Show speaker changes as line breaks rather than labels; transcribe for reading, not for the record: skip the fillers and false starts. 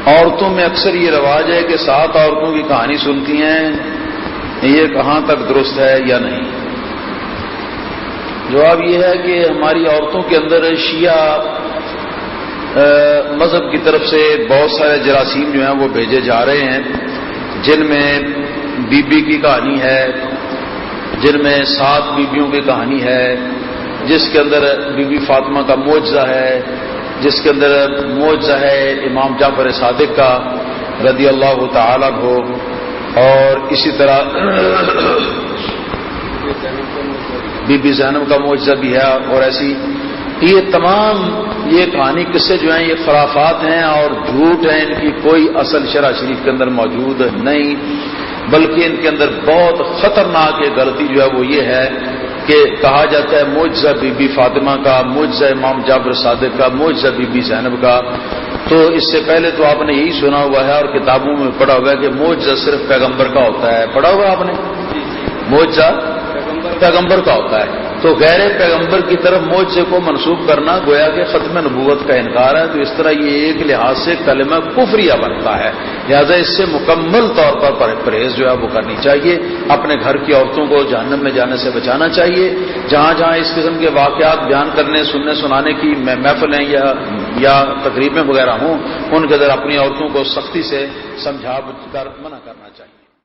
عورتوں میں اکثر یہ رواج ہے کہ 7 عورتوں کی کہانی سنتی ہیں، یہ کہاں تک درست ہے یا نہیں؟ جواب یہ ہے کہ ہماری عورتوں کے اندر شیعہ مذہب کی طرف سے بہت سارے جراثیم جو ہیں وہ بھیجے جا رہے ہیں، جن میں بی بی کی کہانی ہے، جن میں 7 بیویوں کی کہانی ہے، جس کے اندر بی بی فاطمہ کا معجزہ ہے، جس کے اندر معجزہ ہے امام جعفر صادق کا رضی اللہ تعالیٰ عنہ، اور اسی طرح بی بی زینب کا معجزہ بھی ہے، اور ایسی یہ تمام یہ کہانی قصے جو ہیں یہ خرافات ہیں اور جھوٹ ہیں، ان کی کوئی اصل شرع شریف کے اندر موجود نہیں، بلکہ ان کے اندر بہت خطرناک یہ غلطی جو ہے وہ یہ ہے کہ کہا جاتا ہے معجزہ بی بی فاطمہ کا، معجزہ امام جعفر صادق کا، معجزہ بی بی زینب کا۔ تو اس سے پہلے تو آپ نے یہی سنا ہوا ہے اور کتابوں میں پڑھا ہوا ہے کہ معجزہ صرف پیغمبر کا ہوتا ہے، پڑھا ہوا آپ نے؟ معجزہ پیغمبر کا ہوتا ہے، تو غیر پیغمبر کی طرف معجزے کو منسوب کرنا گویا کہ ختم نبوت کا انکار ہے، تو اس طرح یہ ایک لحاظ سے کلمہ کفریہ بنتا ہے، لہذا اس سے مکمل طور پر پرہیز جو ہے وہ کرنی چاہیے، اپنے گھر کی عورتوں کو جہنم میں جانے سے بچانا چاہیے۔ جہاں جہاں اس قسم کے واقعات بیان کرنے سننے سنانے کی محفلیں یا تقریبیں وغیرہ ہوں، ان کے اندر اپنی عورتوں کو سختی سے سمجھا کر منع کرنا چاہیے۔